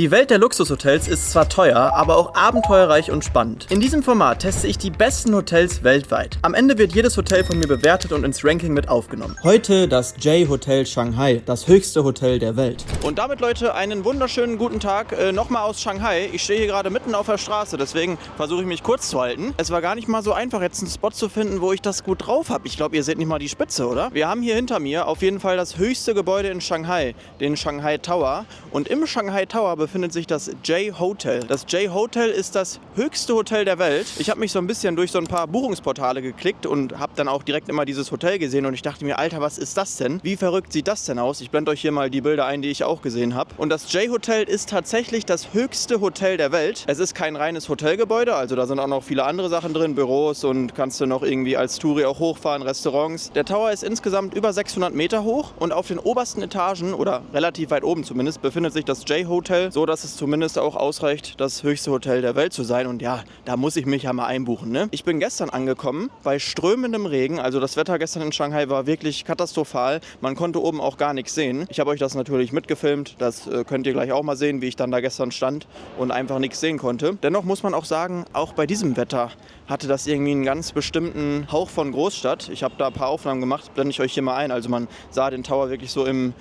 Die Welt der Luxushotels ist zwar teuer, aber auch abenteuerreich und spannend. In diesem Format teste ich die besten Hotels weltweit. Am Ende wird jedes Hotel von mir bewertet und ins Ranking mit aufgenommen. Heute das J-Hotel Shanghai, das höchste Hotel der Welt. Und damit, Leute, einen wunderschönen guten Tag nochmal aus Shanghai. Ich stehe hier gerade mitten auf der Straße, deswegen versuche ich mich kurz zu halten. Es war gar nicht mal so einfach, jetzt einen Spot zu finden, wo ich das gut drauf habe. Ich glaube, ihr seht nicht mal die Spitze, oder? Wir haben hier hinter mir auf jeden Fall das höchste Gebäude in Shanghai, den Shanghai Tower. Und im Shanghai Tower befindet sich das J-Hotel. Das J-Hotel ist das höchste Hotel der Welt. Ich habe mich so ein bisschen durch so ein paar Buchungsportale geklickt und habe dann auch direkt immer dieses Hotel gesehen und ich dachte mir, Alter, was ist das denn? Wie verrückt sieht das denn aus? Ich blende euch hier mal die Bilder ein, die ich auch gesehen habe. Und das J-Hotel ist tatsächlich das höchste Hotel der Welt. Es ist kein reines Hotelgebäude, also da sind auch noch viele andere Sachen drin, Büros und kannst du noch irgendwie als Touri auch hochfahren, Restaurants. Der Tower ist insgesamt über 600 Meter hoch und auf den obersten Etagen oder relativ weit oben zumindest befindet sich das J-Hotel, so dass es zumindest auch ausreicht, das höchste Hotel der Welt zu sein. Und ja, da muss ich mich ja mal einbuchen, ne? Ich bin gestern angekommen bei strömendem Regen. Also das Wetter gestern in Shanghai war wirklich katastrophal. Man konnte oben auch gar nichts sehen. Ich habe euch das natürlich mitgefilmt. Das könnt ihr gleich auch mal sehen, wie ich dann da gestern stand und einfach nichts sehen konnte. Dennoch muss man auch sagen, auch bei diesem Wetter hatte das irgendwie einen ganz bestimmten Hauch von Großstadt. Ich habe da ein paar Aufnahmen gemacht, blende ich euch hier mal ein. Also man sah den Tower wirklich so im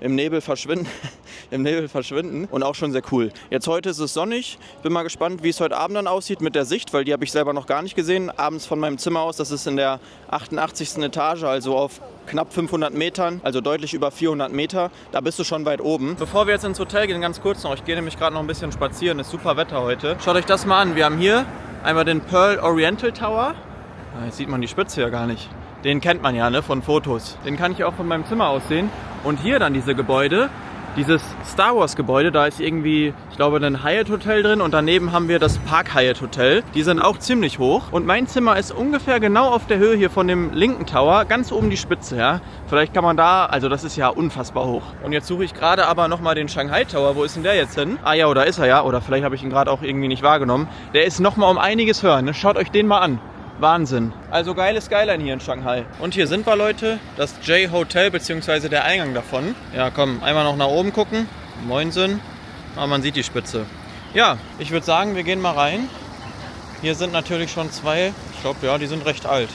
Nebel verschwinden. Im Nebel verschwinden und auch schon sehr cool. Jetzt heute ist es sonnig. Bin mal gespannt, wie es heute Abend dann aussieht mit der Sicht, weil die habe ich selber noch gar nicht gesehen. Abends von meinem Zimmer aus, das ist in der 88. Etage, also auf knapp 500 Metern, also deutlich über 400 Meter. Da bist du schon weit oben. Bevor wir jetzt ins Hotel gehen, ganz kurz noch. Ich gehe nämlich gerade noch ein bisschen spazieren. Ist super Wetter heute. Schaut euch das mal an. Wir haben hier einmal den Pearl Oriental Tower. Jetzt sieht man die Spitze ja gar nicht. Den kennt man ja, ne, von Fotos. Den kann ich auch von meinem Zimmer aus sehen. Und hier dann diese Gebäude, dieses Star Wars Gebäude, da ist irgendwie, ich glaube, ein Hyatt Hotel drin und daneben haben wir das Park Hyatt Hotel. Die sind auch ziemlich hoch und mein Zimmer ist ungefähr genau auf der Höhe hier von dem linken Tower, ganz oben die Spitze, ja. Vielleicht kann man da, also das ist ja unfassbar hoch. Und jetzt suche ich gerade aber nochmal den Shanghai Tower. Wo ist denn der jetzt hin? Ah ja, da ist er ja, oder vielleicht habe ich ihn gerade auch irgendwie nicht wahrgenommen. Der ist nochmal um einiges höher, ne? Schaut euch den mal an. Wahnsinn. Also geiles Skyline hier in Shanghai. Und hier sind wir, Leute. Das J-Hotel, beziehungsweise der Eingang davon. Ja, komm, einmal noch nach oben gucken. Moinsen. Aber man sieht die Spitze. Ja, ich würde sagen, wir gehen mal rein. Hier sind natürlich schon zwei, ich glaube, ja, die sind recht alt.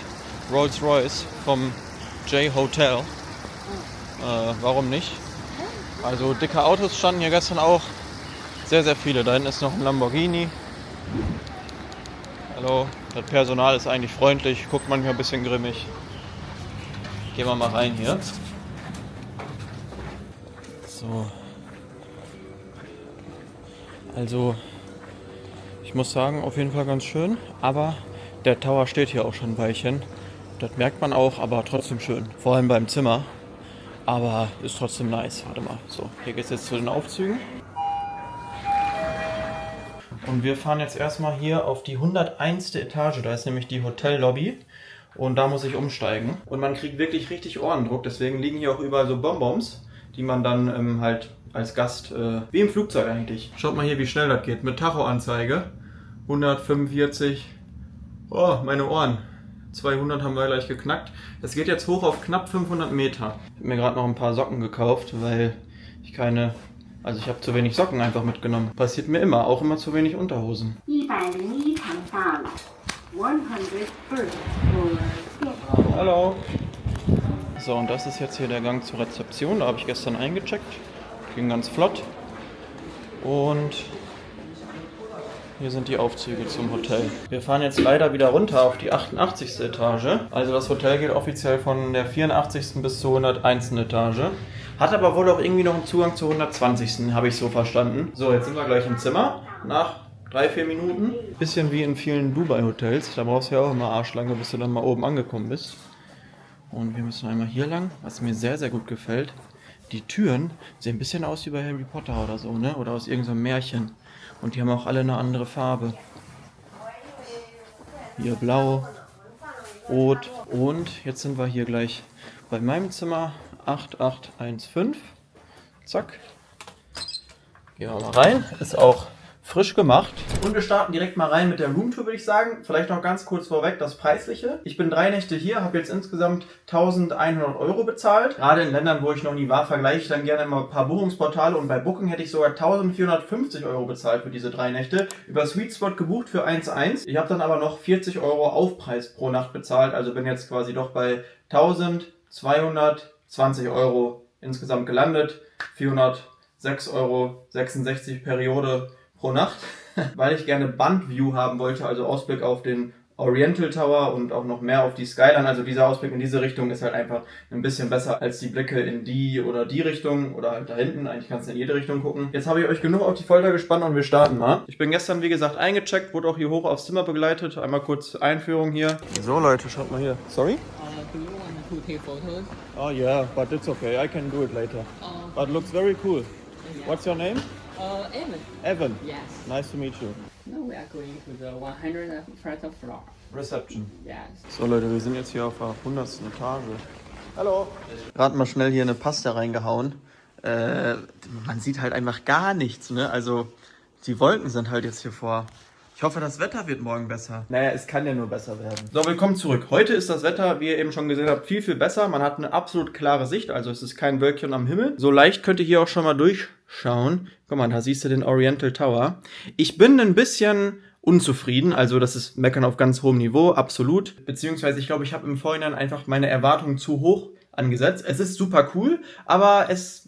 Rolls-Royce vom J-Hotel. Warum nicht? Also dicke Autos standen hier gestern auch. Sehr, sehr viele. Da hinten ist noch ein Lamborghini. Hallo, das Personal ist eigentlich freundlich, guckt manchmal ein bisschen grimmig. Gehen wir mal rein hier. So. Also, ich muss sagen, auf jeden Fall ganz schön, aber der Tower steht hier auch schon ein Weilchen. Das merkt man auch, aber trotzdem schön. Vor allem beim Zimmer. Aber ist trotzdem nice. Warte mal. So, hier geht es jetzt zu den Aufzügen. Und wir fahren jetzt erstmal hier auf die 101. Etage, da ist nämlich die Hotellobby und da muss ich umsteigen. Und man kriegt wirklich richtig Ohrendruck, deswegen liegen hier auch überall so Bonbons, die man dann halt als Gast, wie im Flugzeug eigentlich. Schaut mal hier, wie schnell das geht, mit Tachoanzeige. 145, oh, meine Ohren. 200 haben wir gleich geknackt. Das geht jetzt hoch auf knapp 500 Meter. Ich habe mir gerade noch ein paar Socken gekauft, weil ich ich habe zu wenig Socken einfach mitgenommen. Passiert mir immer, auch immer zu wenig Unterhosen. Hallo. So, und das ist jetzt hier der Gang zur Rezeption. Da habe ich gestern eingecheckt. Ging ganz flott. Und hier sind die Aufzüge zum Hotel. Wir fahren jetzt leider wieder runter auf die 88. Etage. Also das Hotel geht offiziell von der 84. bis zur 101. Etage. Hat aber wohl auch irgendwie noch einen Zugang zur 120. Habe ich so verstanden. So, jetzt sind wir gleich im Zimmer. Nach 3-4 Minuten. Bisschen wie in vielen Dubai-Hotels. Da brauchst du ja auch immer Arschlange, bis du dann mal oben angekommen bist. Und wir müssen einmal hier lang, was mir sehr, sehr gut gefällt. Die Türen sehen ein bisschen aus wie bei Harry Potter oder so, ne? Oder aus irgendeinem Märchen. Und die haben auch alle eine andere Farbe. Hier blau, rot. Und jetzt sind wir hier gleich bei meinem Zimmer. 8815. Zack. Gehen wir mal rein. Ist auch frisch gemacht. Und wir starten direkt mal rein mit der Roomtour, würde ich sagen. Vielleicht noch ganz kurz vorweg das Preisliche. Ich bin 3 Nächte hier, habe jetzt insgesamt 1.100 € bezahlt. Gerade in Ländern, wo ich noch nie war, vergleiche ich dann gerne mal ein paar Buchungsportale. Und bei Booking hätte ich sogar 1.450 € bezahlt für diese 3 Nächte. Über SweetSpot gebucht für 1:1. Ich habe dann aber noch 40 € Aufpreis pro Nacht bezahlt. Also bin jetzt quasi doch bei 1.220 € insgesamt gelandet. 406,66 € Periode pro Nacht, weil ich gerne Bandview haben wollte, also Ausblick auf den Oriental Tower und auch noch mehr auf die Skyline. Also dieser Ausblick in diese Richtung ist halt einfach ein bisschen besser als die Blicke in die oder die Richtung oder halt da hinten. Eigentlich kannst du in jede Richtung gucken. Jetzt habe ich euch genug auf die Folter gespannt und wir starten mal. Ich bin gestern, wie gesagt, eingecheckt, wurde auch hier hoch aufs Zimmer begleitet. Einmal kurz Einführung hier. So Leute, schaut mal hier. Sorry? Do you want to take photos? Oh yeah, but it's okay. I can do it later. But looks very cool. What's your name? Evan. Evan. Yes. Nice to meet you. Now we are going to the 101st floor. Reception. Yes. So Leute, wir sind jetzt hier auf der 100. Etage. Hallo. Gerade mal schnell hier eine Pasta reingehauen. Man sieht halt einfach gar nichts, ne? Also die Wolken sind halt jetzt hier vor. Ich hoffe, das Wetter wird morgen besser. Naja, es kann ja nur besser werden. So, willkommen zurück. Heute ist das Wetter, wie ihr eben schon gesehen habt, viel, viel besser. Man hat eine absolut klare Sicht, also es ist kein Wölkchen am Himmel. So leicht könnt ihr hier auch schon mal durchschauen. Guck mal, da siehst du den Oriental Tower. Ich bin ein bisschen unzufrieden, also das ist Meckern auf ganz hohem Niveau, absolut. Beziehungsweise ich glaube, ich habe im Vorhinein einfach meine Erwartungen zu hoch angesetzt. Es ist super cool, aber es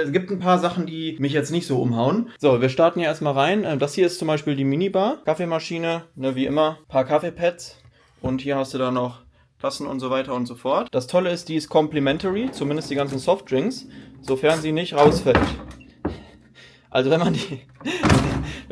gibt ein paar Sachen, die mich jetzt nicht so umhauen. So, wir starten hier erstmal rein. Das hier ist zum Beispiel die Minibar, Kaffeemaschine, ne, wie immer, paar Kaffeepads und hier hast du dann noch Tassen und so weiter und so fort. Das Tolle ist, die ist complimentary, zumindest die ganzen Softdrinks, sofern sie nicht rausfällt. Also wenn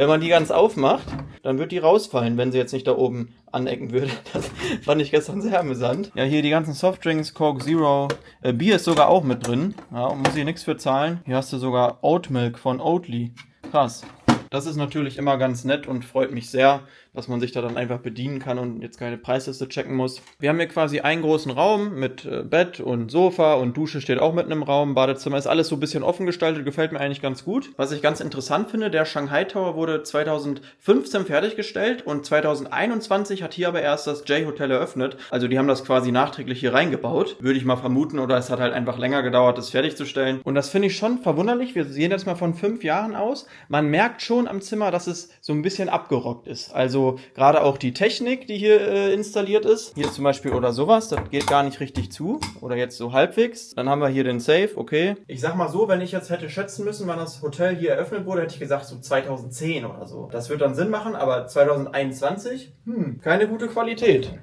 man die ganz aufmacht, dann wird die rausfallen, wenn sie jetzt nicht da oben anecken würde. Das fand ich gestern sehr amüsant. Ja, hier die ganzen Softdrinks, Coke Zero, Bier ist sogar auch mit drin. Ja, muss ich nichts für zahlen. Hier hast du sogar Oat Milk von Oatly. Krass. Das ist natürlich immer ganz nett und freut mich sehr, dass man sich da dann einfach bedienen kann und jetzt keine Preisliste checken muss. Wir haben hier quasi einen großen Raum mit Bett und Sofa und Dusche steht auch mitten im Raum. Badezimmer ist alles so ein bisschen offen gestaltet, gefällt mir eigentlich ganz gut. Was ich ganz interessant finde, der Shanghai Tower wurde 2015 fertiggestellt und 2021 hat hier aber erst das J Hotel eröffnet. Also die haben das quasi nachträglich hier reingebaut, würde ich mal vermuten, oder es hat halt einfach länger gedauert, das fertigzustellen. Und das finde ich schon verwunderlich. Wir sehen jetzt mal von 5 Jahren aus. Man merkt schon am Zimmer, dass es so ein bisschen abgerockt ist. Also gerade auch die Technik, die hier installiert ist. Hier zum Beispiel oder sowas, das geht gar nicht richtig zu. Oder jetzt so halbwegs. Dann haben wir hier den Safe, okay. Ich sag mal so, wenn ich jetzt hätte schätzen müssen, wann das Hotel hier eröffnet wurde, hätte ich gesagt so 2010 oder so. Das wird dann Sinn machen, aber 2021, keine gute Qualität.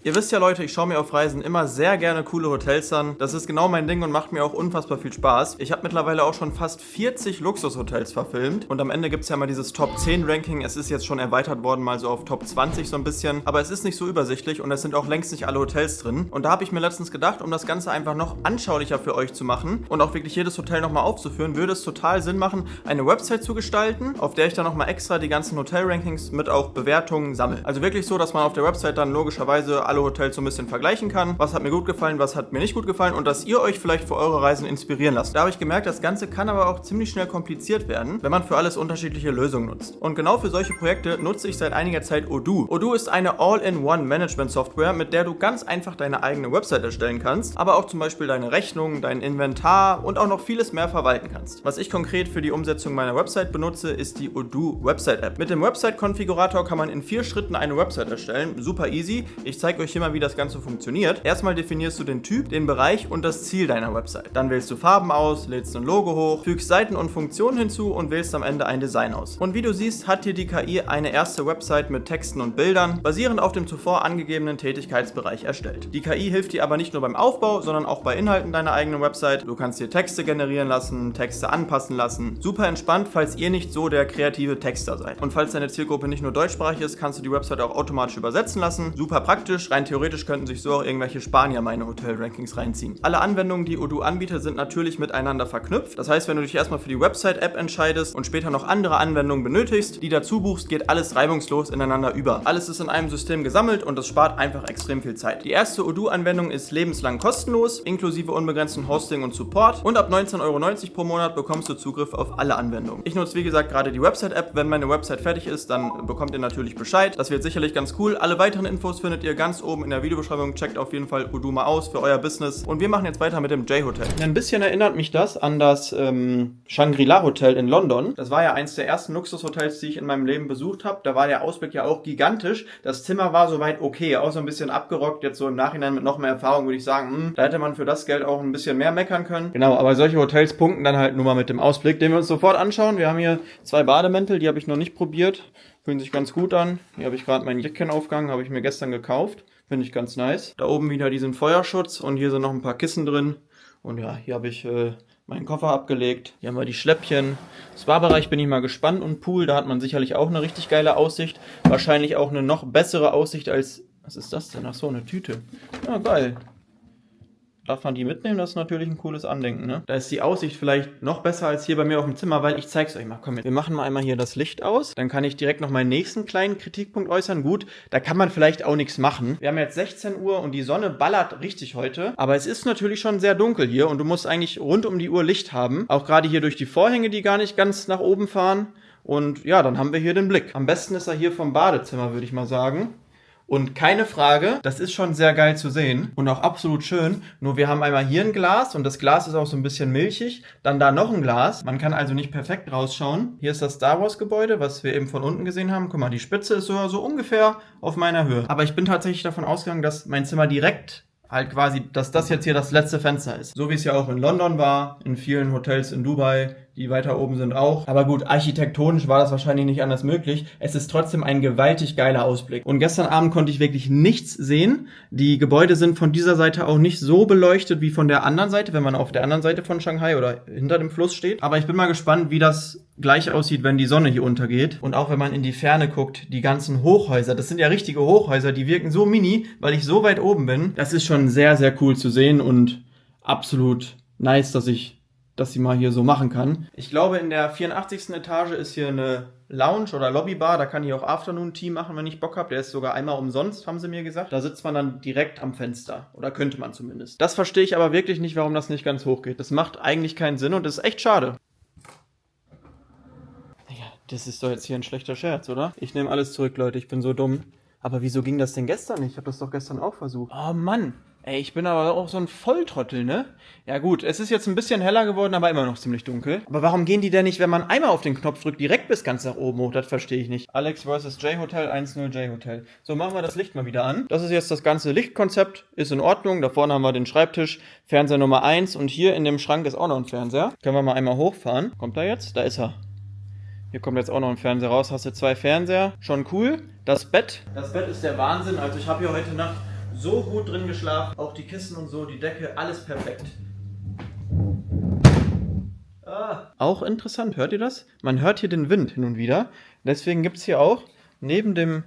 Ihr wisst ja Leute, ich schaue mir auf Reisen immer sehr gerne coole Hotels an. Das ist genau mein Ding und macht mir auch unfassbar viel Spaß. Ich habe mittlerweile auch schon fast 40 Luxushotels verfilmt. Und am Ende gibt es ja mal dieses Top 10 Ranking. Es ist jetzt schon erweitert worden, mal so auf Top 20 so ein bisschen. Aber es ist nicht so übersichtlich und es sind auch längst nicht alle Hotels drin. Und da habe ich mir letztens gedacht, um das Ganze einfach noch anschaulicher für euch zu machen und auch wirklich jedes Hotel nochmal aufzuführen, würde es total Sinn machen, eine Website zu gestalten, auf der ich dann nochmal extra die ganzen Hotel-Rankings mit auch Bewertungen sammle. Also wirklich so, dass man auf der Website dann logischerweise alle Hotels so ein bisschen vergleichen kann. Was hat mir gut gefallen, was hat mir nicht gut gefallen und dass ihr euch vielleicht für eure Reisen inspirieren lasst. Da habe ich gemerkt, das Ganze kann aber auch ziemlich schnell kompliziert werden, wenn man für alles unterschiedliche Lösungen nutzt. Und genau für solche Projekte nutze ich seit einiger Zeit Odoo. Odoo ist eine All-in-One-Management-Software, mit der du ganz einfach deine eigene Website erstellen kannst, aber auch zum Beispiel deine Rechnungen, dein Inventar und auch noch vieles mehr verwalten kannst. Was ich konkret für die Umsetzung meiner Website benutze, ist die Odoo Website App. Mit dem Website-Konfigurator kann man in 4 Schritten eine Website erstellen. Super easy. Ich zeige euch hier mal, wie das Ganze funktioniert. Erstmal definierst du den Typ, den Bereich und das Ziel deiner Website. Dann wählst du Farben aus, lädst ein Logo hoch, fügst Seiten und Funktionen hinzu und wählst am Ende ein Design aus. Und wie du siehst, hat hier die KI eine erste Website mit Texten und Bildern, basierend auf dem zuvor angegebenen Tätigkeitsbereich erstellt. Die KI hilft dir aber nicht nur beim Aufbau, sondern auch bei Inhalten deiner eigenen Website. Du kannst dir Texte generieren lassen, Texte anpassen lassen. Super entspannt, falls ihr nicht so der kreative Texter seid. Und falls deine Zielgruppe nicht nur deutschsprachig ist, kannst du die Website auch automatisch übersetzen lassen. Super praktisch. theoretisch könnten sich so auch irgendwelche Spanier meine Hotel-Rankings reinziehen. Alle Anwendungen, die Odoo anbietet, sind natürlich miteinander verknüpft. Das heißt, wenn du dich erstmal für die Website-App entscheidest und später noch andere Anwendungen benötigst, die dazu buchst, geht alles reibungslos ineinander über. Alles ist in einem System gesammelt und das spart einfach extrem viel Zeit. Die erste Odoo-Anwendung ist lebenslang kostenlos, inklusive unbegrenzten Hosting und Support, und ab 19,90 € pro Monat bekommst du Zugriff auf alle Anwendungen. Ich nutze wie gesagt gerade die Website-App. Wenn meine Website fertig ist, dann bekommt ihr natürlich Bescheid. Das wird sicherlich ganz cool. Alle weiteren Infos findet ihr ganz oben in der Videobeschreibung. Checkt auf jeden Fall Odoo mal aus für euer Business. Und wir machen jetzt weiter mit dem J-Hotel. Ein bisschen erinnert mich das an das Shangri-La Hotel in London. Das war ja eins der ersten Luxushotels, die ich in meinem Leben besucht habe. Da war der Ausblick ja auch gigantisch. Das Zimmer war soweit okay, auch so ein bisschen abgerockt. Jetzt so im Nachhinein mit noch mehr Erfahrung würde ich sagen, da hätte man für das Geld auch ein bisschen mehr meckern können. Genau, aber solche Hotels punkten dann halt nur mal mit dem Ausblick, den wir uns sofort anschauen. Wir haben hier 2 Bademäntel, die habe ich noch nicht probiert. Fühlen sich ganz gut an. Hier habe ich gerade meinen Jäckchen aufgehangen, habe ich mir gestern gekauft. Finde ich ganz nice. Da oben wieder diesen Feuerschutz und hier sind noch ein paar Kissen drin. Und ja, hier habe ich meinen Koffer abgelegt. Hier haben wir die Schläppchen. Spa-Bereich bin ich mal gespannt und Pool, da hat man sicherlich auch eine richtig geile Aussicht. Wahrscheinlich auch eine noch bessere Aussicht als... Was ist das denn? Ach so, eine Tüte. Ja, geil. Darf man die mitnehmen? Das ist natürlich ein cooles Andenken, ne? Da ist die Aussicht vielleicht noch besser als hier bei mir auf dem Zimmer, weil ich zeig's euch mal. Komm, wir machen mal einmal hier das Licht aus. Dann kann ich direkt noch meinen nächsten kleinen Kritikpunkt äußern. Gut, da kann man vielleicht auch nichts machen. Wir haben jetzt 16 Uhr und die Sonne ballert richtig heute. Aber es ist natürlich schon sehr dunkel hier und du musst eigentlich rund um die Uhr Licht haben. Auch gerade hier durch die Vorhänge, die gar nicht ganz nach oben fahren. Und ja, dann haben wir hier den Blick. Am besten ist er hier vom Badezimmer, würde ich mal sagen. Und keine Frage, das ist schon sehr geil zu sehen und auch absolut schön. Nur wir haben einmal hier ein Glas und das Glas ist auch so ein bisschen milchig. Dann da noch ein Glas. Man kann also nicht perfekt rausschauen. Hier ist das Star Wars Gebäude, was wir eben von unten gesehen haben. Guck mal, die Spitze ist so ungefähr auf meiner Höhe. Aber ich bin tatsächlich davon ausgegangen, dass mein Zimmer direkt halt quasi, dass das jetzt hier das letzte Fenster ist. So wie es ja auch in London war, in vielen Hotels in Dubai, die weiter oben sind auch. Aber gut, architektonisch war das wahrscheinlich nicht anders möglich. Es ist trotzdem ein gewaltig geiler Ausblick. Und gestern Abend konnte ich wirklich nichts sehen. Die Gebäude sind von dieser Seite auch nicht so beleuchtet wie von der anderen Seite, wenn man auf der anderen Seite von Shanghai oder hinter dem Fluss steht. Aber ich bin mal gespannt, wie das gleich aussieht, wenn die Sonne hier untergeht. Und auch wenn man in die Ferne guckt, die ganzen Hochhäuser, das sind ja richtige Hochhäuser, die wirken so mini, weil ich so weit oben bin. Das ist schon sehr, sehr cool zu sehen und absolut nice, dass ich sie mal hier so machen kann. Ich glaube, in der 84. Etage ist hier eine Lounge oder Lobbybar. Da kann ich auch Afternoon Tea machen, wenn ich Bock habe. Der ist sogar einmal umsonst, haben sie mir gesagt. Da sitzt man dann direkt am Fenster. Oder könnte man zumindest. Das verstehe ich aber wirklich nicht, warum das nicht ganz hoch geht. Das macht eigentlich keinen Sinn und das ist echt schade. Ja, das ist doch jetzt hier ein schlechter Scherz, oder? Ich nehme alles zurück, Leute. Ich bin so dumm. Aber wieso ging das denn gestern nicht? Ich habe das doch gestern auch versucht. Oh Mann. Ey, ich bin aber auch so ein Volltrottel, ne? Ja gut, es ist jetzt ein bisschen heller geworden, aber immer noch ziemlich dunkel. Aber warum gehen die denn nicht, wenn man einmal auf den Knopf drückt, direkt bis ganz nach oben hoch? Das verstehe ich nicht. Alex vs. J-Hotel, 1-0 J-Hotel. So, machen wir das Licht mal wieder an. Das ist jetzt das ganze Lichtkonzept. Ist in Ordnung. Da vorne haben wir den Schreibtisch. Fernseher Nummer 1. Und hier in dem Schrank ist auch noch ein Fernseher. Können wir mal einmal hochfahren. Kommt er jetzt? Da ist er. Hier kommt jetzt auch noch ein Fernseher raus. Hast du 2 Fernseher. Schon cool. Das Bett. Das Bett ist der Wahnsinn. Also ich habe hier heute Nacht so gut drin geschlafen. Auch die Kissen und so, die Decke, alles perfekt. Auch interessant, hört ihr das? Man hört hier den Wind hin und wieder. Deswegen gibt es hier auch neben dem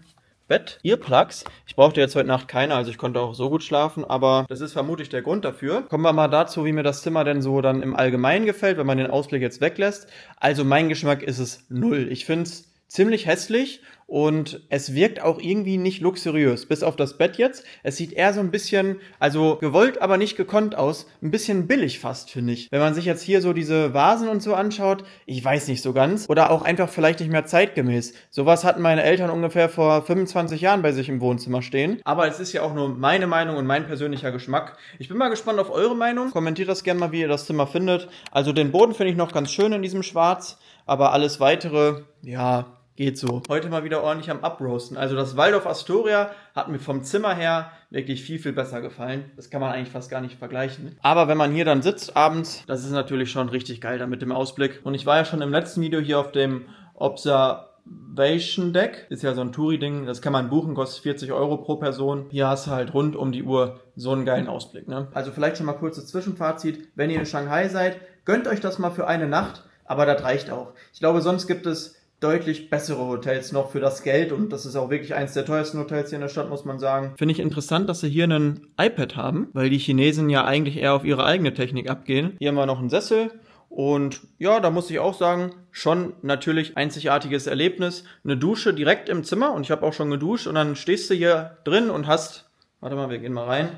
Bett Earplugs. Ich brauchte jetzt heute Nacht keine, also ich konnte auch so gut schlafen, aber das ist vermutlich der Grund dafür. Kommen wir mal dazu, wie mir das Zimmer denn so dann im Allgemeinen gefällt, wenn man den Ausblick jetzt weglässt. Also mein Geschmack ist es 0. Ich finde es ziemlich hässlich und es wirkt auch irgendwie nicht luxuriös, bis auf das Bett jetzt. Es sieht eher so ein bisschen, also gewollt, aber nicht gekonnt aus, ein bisschen billig fast, finde ich. Wenn man sich jetzt hier so diese Vasen und so anschaut, ich weiß nicht so ganz, oder auch einfach vielleicht nicht mehr zeitgemäß. Sowas hatten meine Eltern ungefähr vor 25 Jahren bei sich im Wohnzimmer stehen. Aber es ist ja auch nur meine Meinung und mein persönlicher Geschmack. Ich bin mal gespannt auf eure Meinung. Kommentiert das gerne mal, wie ihr das Zimmer findet. Also den Boden finde ich noch ganz schön in diesem Schwarz, aber alles Weitere, ja, geht so. Heute mal wieder ordentlich am Uproasten. Also das Waldorf Astoria hat mir vom Zimmer her wirklich viel, viel besser gefallen. Das kann man eigentlich fast gar nicht vergleichen. Aber wenn man hier dann sitzt abends, das ist natürlich schon richtig geil da mit dem Ausblick. Und ich war ja schon im letzten Video hier auf dem Observation Deck. Ist ja so ein Touri-Ding. Das kann man buchen, kostet 40 € pro Person. Hier hast du halt rund um die Uhr so einen geilen Ausblick, ne? Also vielleicht schon mal kurzes Zwischenfazit. Wenn ihr in Shanghai seid, gönnt euch das mal für eine Nacht. Aber das reicht auch. Ich glaube, sonst gibt es deutlich bessere Hotels noch für das Geld und das ist auch wirklich eins der teuersten Hotels hier in der Stadt, muss man sagen. Finde ich interessant, dass sie hier einen iPad haben, weil die Chinesen ja eigentlich eher auf ihre eigene Technik abgehen. Hier haben wir noch einen Sessel und ja, da muss ich auch sagen, schon natürlich einzigartiges Erlebnis. Eine Dusche direkt im Zimmer und ich habe auch schon geduscht und dann stehst du hier drin und hast, warte mal, wir gehen mal rein.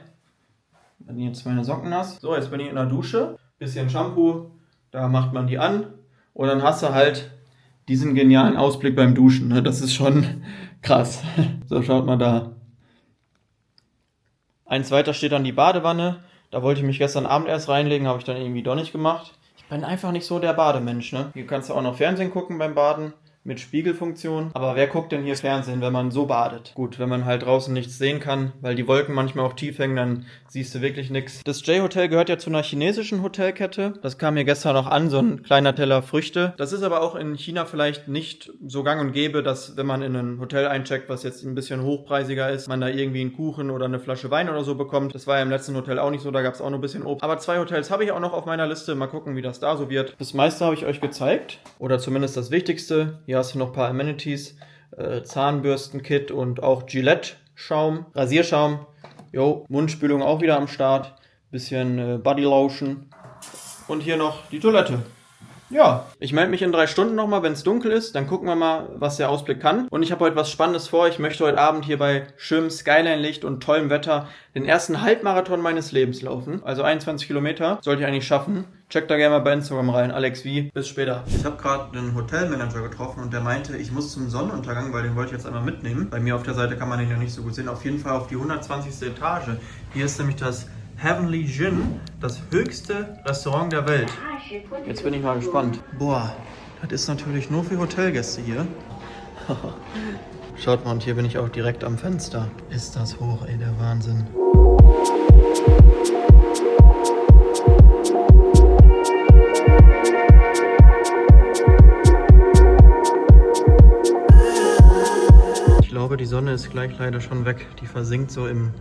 Dann jetzt meine Socken nass. So, jetzt bin ich in der Dusche, bisschen Shampoo, da macht man die an und dann hast du halt diesen genialen Ausblick beim Duschen, ne? Das ist schon krass. So, schaut mal da. Eins weiter steht dann die Badewanne. Da wollte ich mich gestern Abend erst reinlegen, habe ich dann irgendwie doch nicht gemacht. Ich bin einfach nicht so der Bademensch, ne? Hier kannst du auch noch Fernsehen gucken beim Baden. Mit Spiegelfunktion. Aber wer guckt denn hier Fernsehen, wenn man so badet? Gut, wenn man halt draußen nichts sehen kann, weil die Wolken manchmal auch tief hängen, dann siehst du wirklich nichts. Das J-Hotel gehört ja zu einer chinesischen Hotelkette. Das kam mir gestern noch an, so ein kleiner Teller Früchte. Das ist aber auch in China vielleicht nicht so gang und gäbe, dass wenn man in ein Hotel eincheckt, was jetzt ein bisschen hochpreisiger ist, man da irgendwie einen Kuchen oder eine Flasche Wein oder so bekommt. Das war ja im letzten Hotel auch nicht so, da gab es auch noch ein bisschen Obst. Aber 2 Hotels habe ich auch noch auf meiner Liste. Mal gucken, wie das da so wird. Das meiste habe ich euch gezeigt. Oder zumindest das Wichtigste. Hier hast du noch ein paar Amenities, Zahnbürsten-Kit und auch Gillette-Schaum, Rasierschaum, Mundspülung auch wieder am Start, bisschen Bodylotion und hier noch die Toilette. Ja, ich melde mich in 3 Stunden nochmal, wenn es dunkel ist. Dann gucken wir mal, was der Ausblick kann. Und ich habe heute was Spannendes vor. Ich möchte heute Abend hier bei schönem Skyline-Licht und tollem Wetter den ersten Halbmarathon meines Lebens laufen. Also 21 Kilometer sollte ich eigentlich schaffen. Checkt da gerne mal bei Instagram rein. Alex V. Bis später. Ich habe gerade einen Hotelmanager getroffen und der meinte, ich muss zum Sonnenuntergang, weil den wollte ich jetzt einmal mitnehmen. Bei mir auf der Seite kann man den ja nicht so gut sehen. Auf jeden Fall auf die 120. Etage. Hier ist nämlich das Heavenly Gin, das höchste Restaurant der Welt. Jetzt bin ich mal gespannt. Boah, das ist natürlich nur für Hotelgäste hier. Schaut mal, und hier bin ich auch direkt am Fenster. Ist das hoch, ey, der Wahnsinn. Ich glaube, die Sonne ist gleich leider schon weg. Die versinkt so im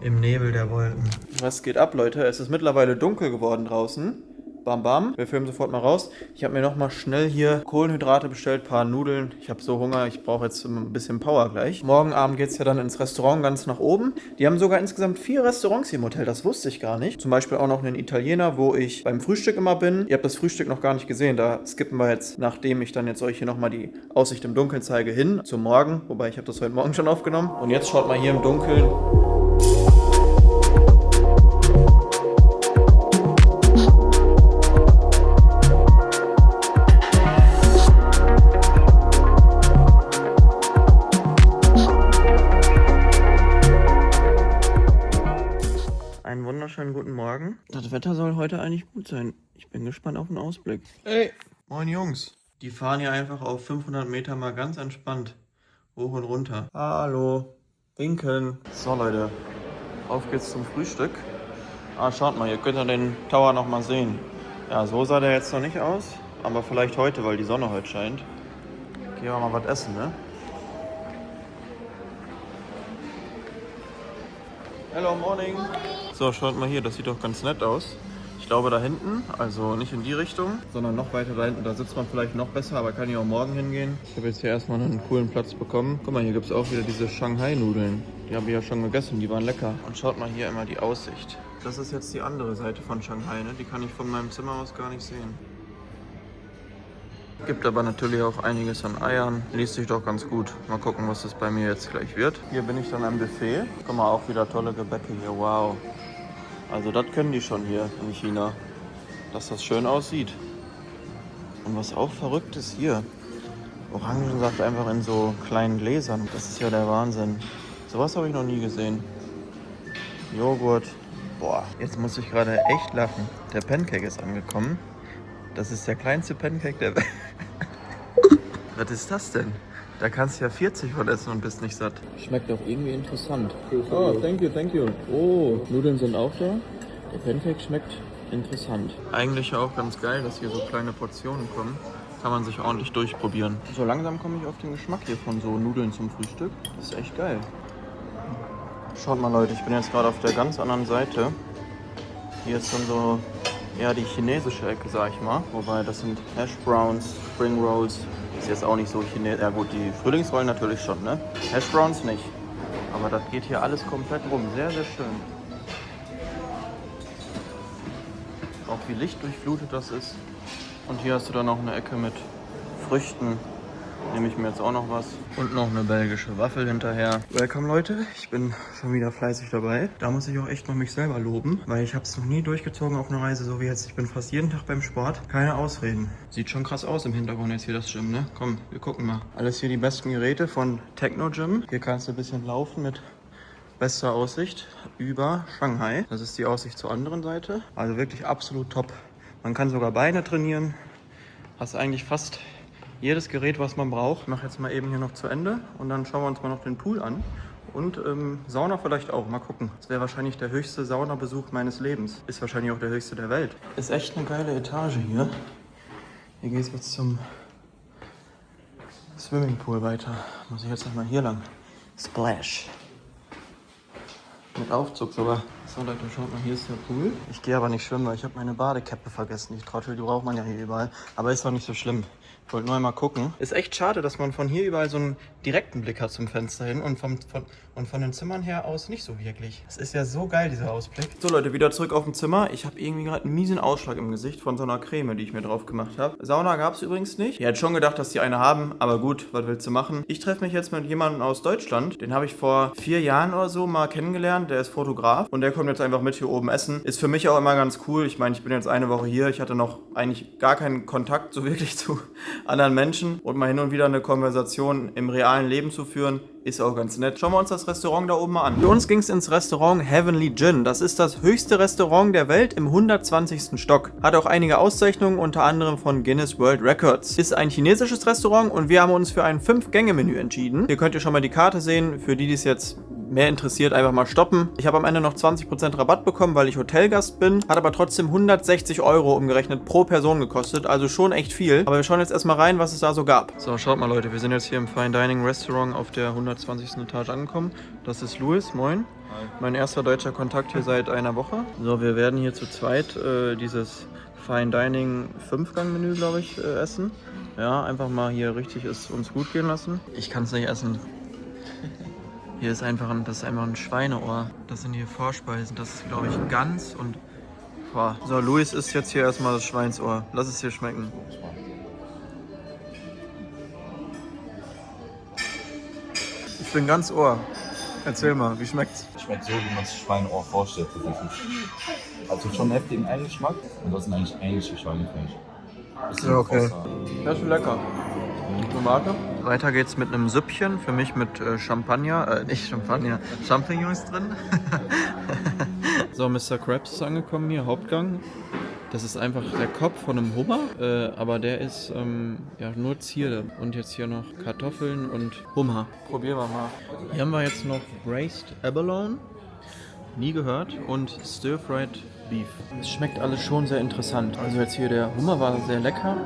Nebel der Wolken. Was geht ab, Leute? Es ist mittlerweile dunkel geworden draußen. Bam, bam. Wir filmen sofort mal raus. Ich habe mir nochmal schnell hier Kohlenhydrate bestellt, ein paar Nudeln. Ich habe so Hunger, ich brauche jetzt ein bisschen Power gleich. Morgen Abend geht es ja dann ins Restaurant ganz nach oben. Die haben sogar insgesamt 4 Restaurants hier im Hotel, das wusste ich gar nicht. Zum Beispiel auch noch einen Italiener, wo ich beim Frühstück immer bin. Ihr habt das Frühstück noch gar nicht gesehen, da skippen wir jetzt, nachdem ich dann jetzt euch hier nochmal die Aussicht im Dunkeln zeige, hin zum Morgen. Wobei, ich habe das heute Morgen schon aufgenommen. Und jetzt schaut mal hier im Dunkeln. Einen wunderschönen guten Morgen. Das Wetter soll heute eigentlich gut sein. Ich bin gespannt auf den Ausblick. Hey! Moin Jungs. Die fahren hier einfach auf 500 Meter mal ganz entspannt hoch und runter. Hallo. Winken. So Leute, auf geht's zum Frühstück. Schaut mal, ihr könnt ja den Tower noch mal sehen. Ja, so sah der jetzt noch nicht aus. Aber vielleicht heute, weil die Sonne heute scheint. Gehen wir mal was essen, ne? Hello, morning. So, schaut mal hier, das sieht doch ganz nett aus. Ich glaube da hinten, also nicht in die Richtung, sondern noch weiter da hinten, da sitzt man vielleicht noch besser, aber kann ich auch morgen hingehen. Ich habe jetzt hier erstmal einen coolen Platz bekommen. Guck mal, hier gibt es auch wieder diese Shanghai-Nudeln. Die habe ich ja schon gegessen, die waren lecker. Und schaut mal hier immer die Aussicht. Das ist jetzt die andere Seite von Shanghai, ne? Die kann ich von meinem Zimmer aus gar nicht sehen. Gibt aber natürlich auch einiges an Eiern. Liest sich doch ganz gut. Mal gucken, was das bei mir jetzt gleich wird. Hier bin ich dann am Buffet. Guck mal, auch wieder tolle Gebäcke hier. Wow. Also das können die schon hier in China. Dass das schön aussieht. Und was auch verrückt ist hier. Orangensaft einfach in so kleinen Gläsern. Das ist ja der Wahnsinn. Sowas habe ich noch nie gesehen. Joghurt. Boah, jetzt muss ich gerade echt lachen. Der Pancake ist angekommen. Das ist der kleinste Pancake der Welt. Was ist das denn? Da kannst du ja 40 von essen und bist nicht satt. Schmeckt doch irgendwie interessant. Oh, thank you. Oh, Nudeln sind auch da. Der Pancake schmeckt interessant. Eigentlich auch ganz geil, dass hier so kleine Portionen kommen. Kann man sich ordentlich durchprobieren. So langsam komme ich auf den Geschmack hier von so Nudeln zum Frühstück. Das ist echt geil. Schaut mal Leute, ich bin jetzt gerade auf der ganz anderen Seite. Hier ist dann so eher die chinesische Ecke, sag ich mal. Wobei das sind Hash Browns, Spring Rolls. Ist jetzt auch nicht so chinesisch. Ja gut, die Frühlingsrollen natürlich schon, ne? Hash Browns nicht. Aber das geht hier alles komplett rum. Sehr, sehr schön. Auch wie lichtdurchflutet das ist. Und hier hast du dann noch eine Ecke mit Früchten. Nehme ich mir jetzt auch noch was. Und noch eine belgische Waffel hinterher. Welcome Leute, ich bin schon wieder fleißig dabei. Da muss ich auch echt noch mich selber loben, weil ich habe es noch nie durchgezogen auf einer Reise so wie jetzt. Ich bin fast jeden Tag beim Sport. Keine Ausreden. Sieht schon krass aus im Hintergrund jetzt hier das Gym, ne? Komm, wir gucken mal. Alles hier die besten Geräte von Techno Gym. Hier kannst du ein bisschen laufen mit bester Aussicht über Shanghai. Das ist die Aussicht zur anderen Seite. Also wirklich absolut top. Man kann sogar Beine trainieren. Hast eigentlich fast jedes Gerät, was man braucht. Ich mache jetzt mal eben hier noch zu Ende und dann schauen wir uns mal noch den Pool an. Und Sauna vielleicht auch. Mal gucken. Das wäre wahrscheinlich der höchste Saunabesuch meines Lebens. Ist wahrscheinlich auch der höchste der Welt. Ist echt eine geile Etage hier. Hier geht es jetzt zum Swimmingpool weiter. Muss ich jetzt nochmal hier lang. Splash. Mit Aufzug sogar. So Leute, schaut mal, hier ist der Pool. Ich gehe aber nicht schwimmen, weil ich habe meine Badekäppe vergessen. Die Trottel, die braucht man ja hier überall. Aber ist auch nicht so schlimm. Ich wollte nur einmal gucken. Ist echt schade, dass man von hier überall so einen direkten Blick hat zum Fenster hin und von den Zimmern her aus nicht so wirklich. Es ist ja so geil, dieser Ausblick. So Leute, wieder zurück auf dem Zimmer. Ich habe irgendwie gerade einen miesen Ausschlag im Gesicht von so einer Creme, die ich mir drauf gemacht habe. Sauna gab es übrigens nicht. Ich hätte schon gedacht, dass die eine haben, aber gut, was willst du machen? Ich treffe mich jetzt mit jemandem aus Deutschland. Den habe ich vor 4 Jahren oder so mal kennengelernt. Der ist Fotograf und der kommt jetzt einfach mit hier oben essen. Ist für mich auch immer ganz cool. Ich meine, ich bin jetzt eine Woche hier. Ich hatte noch eigentlich gar keinen Kontakt so wirklich zu anderen Menschen und mal hin und wieder eine Konversation im realen Leben zu führen, ist auch ganz nett. Schauen wir uns das Restaurant da oben mal an. Für uns ging es ins Restaurant Heavenly Gin. Das ist das höchste Restaurant der Welt im 120. Stock. Hat auch einige Auszeichnungen, unter anderem von Guinness World Records. Ist ein chinesisches Restaurant und wir haben uns für ein 5-Gänge-Menü entschieden. Hier könnt ihr schon mal die Karte sehen. Für die, die es jetzt mehr interessiert, einfach mal stoppen. Ich habe am Ende noch 20% Rabatt bekommen, weil ich Hotelgast bin. Hat aber trotzdem 160 € umgerechnet pro Person gekostet. Also schon echt viel. Aber wir schauen jetzt erstmal rein, was es da so gab. So, schaut mal Leute, wir sind jetzt hier im Fine Dining Restaurant auf der 120. Etage angekommen. Das ist Louis, moin. Hi. Mein erster deutscher Kontakt hier seit einer Woche. So, wir werden hier zu zweit dieses Fine Dining 5-Gang-Menü, glaube ich, essen. Ja, einfach mal hier richtig es uns gut gehen lassen. Ich kann es nicht essen. Hier ist einfach das ist einfach ein Schweineohr. Das sind hier Vorspeisen. Das ist, glaube ich, Gans und... Boah. So, Luis isst jetzt hier erstmal das Schweinsohr. Lass es hier schmecken. Ich bin ganz Ohr. Erzähl mal, wie schmeckt's? Schmeckt so, wie man sich Schweineohr vorstellt. Also schon einen heftigen Eigengeschmack und das sind eigentlich ähnliche Schweinefleisch. Ja, okay. Das ist lecker. Tomate. Weiter geht's mit einem Süppchen, für mich mit Champagner, nicht Champagner, Champignons drin. So, Mr. Krabs ist angekommen hier, Hauptgang. Das ist einfach der Kopf von einem Hummer, aber der ist ja nur Zierde. Und jetzt hier noch Kartoffeln und Hummer. Probieren wir mal. Hier haben wir jetzt noch Braised Abalone, nie gehört, und Stir-Fried Beef. Es schmeckt alles schon sehr interessant. Also jetzt hier der Hummer war sehr lecker.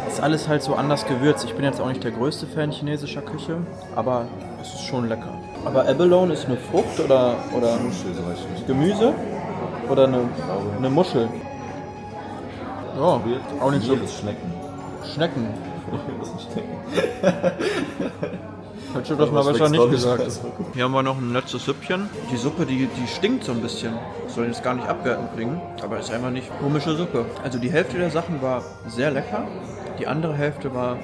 Ist alles halt so anders gewürzt. Ich bin jetzt auch nicht der größte Fan chinesischer Küche, aber es ist schon lecker. Aber Abalone ist eine Frucht oder Gemüse oder eine Muschel? Ja, auch nicht so. Schnecken. Hättest du das mal besser nicht gesagt. Hier haben wir noch ein letztes Süppchen. Die Suppe, die stinkt so ein bisschen. Das soll jetzt gar nicht abwertend klingen, aber ist einfach nicht komische Suppe. Also die Hälfte der Sachen war sehr lecker. Die andere Hälfte war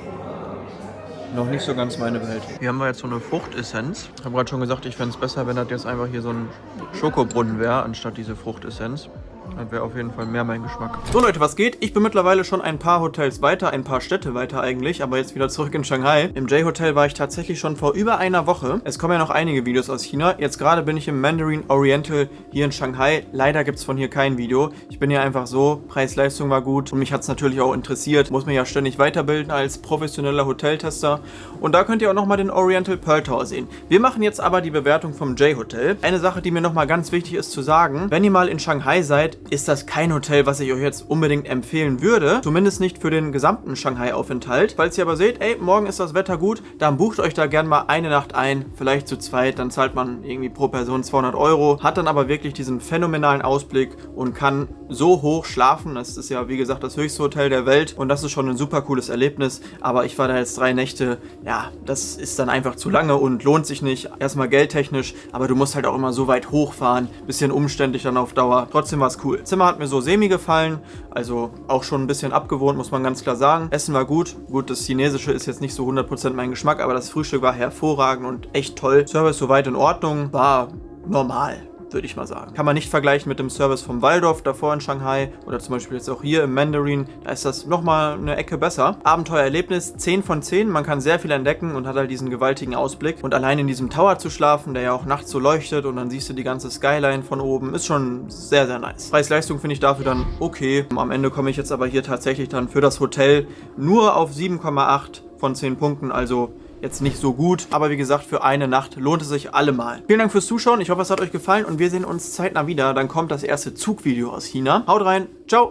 noch nicht so ganz meine Welt. Hier haben wir jetzt so eine Fruchtessenz. Ich habe gerade schon gesagt, ich fände es besser, wenn das jetzt einfach hier so ein Schokobrunnen wäre, anstatt diese Fruchtessenz. Das wäre auf jeden Fall mehr mein Geschmack. So Leute, was geht? Ich bin mittlerweile schon ein paar Hotels weiter, ein paar Städte weiter eigentlich, aber jetzt wieder zurück in Shanghai. Im J-Hotel war ich tatsächlich schon vor über einer Woche. Es kommen ja noch einige Videos aus China. Jetzt gerade bin ich im Mandarin Oriental hier in Shanghai. Leider gibt es von hier kein Video. Ich bin hier einfach so, Preis-Leistung war gut und mich hat es natürlich auch interessiert. Muss mich ja ständig weiterbilden als professioneller Hoteltester. Und da könnt ihr auch nochmal den Oriental Pearl Tower sehen. Wir machen jetzt aber die Bewertung vom J-Hotel. Eine Sache, die mir nochmal ganz wichtig ist zu sagen, wenn ihr mal in Shanghai seid, ist das kein Hotel, was ich euch jetzt unbedingt empfehlen würde. Zumindest nicht für den gesamten Shanghai-Aufenthalt. Falls ihr aber seht, ey, morgen ist das Wetter gut, dann bucht euch da gern mal eine Nacht ein, vielleicht zu zweit, dann zahlt man irgendwie pro Person 200 €, hat dann aber wirklich diesen phänomenalen Ausblick und kann so hoch schlafen. Das ist ja, wie gesagt, das höchste Hotel der Welt und das ist schon ein super cooles Erlebnis. Aber ich war da jetzt 3 Nächte, ja, das ist dann einfach zu lange und lohnt sich nicht. Erstmal geldtechnisch, aber du musst halt auch immer so weit hochfahren. Bisschen umständlich dann auf Dauer. Trotzdem war es cool. Zimmer hat mir so semi gefallen, also auch schon ein bisschen abgewohnt, muss man ganz klar sagen. Essen war gut. Gut, das Chinesische ist jetzt nicht so 100% mein Geschmack, aber das Frühstück war hervorragend und echt toll. Service soweit in Ordnung, war normal, würde ich mal sagen. Kann man nicht vergleichen mit dem Service vom Waldorf davor in Shanghai oder zum Beispiel jetzt auch hier im Mandarin. Da ist das nochmal eine Ecke besser. Abenteuererlebnis 10 von 10. Man kann sehr viel entdecken und hat halt diesen gewaltigen Ausblick. Und allein in diesem Tower zu schlafen, der ja auch nachts so leuchtet und dann siehst du die ganze Skyline von oben, ist schon sehr, sehr nice. Preis-Leistung finde ich dafür dann okay. Am Ende komme ich jetzt aber hier tatsächlich dann für das Hotel nur auf 7,8 von 10 Punkten, also jetzt nicht so gut, aber wie gesagt, für eine Nacht lohnt es sich allemal. Vielen Dank fürs Zuschauen, ich hoffe, es hat euch gefallen und wir sehen uns zeitnah wieder. Dann kommt das erste Zugvideo aus China. Haut rein, ciao!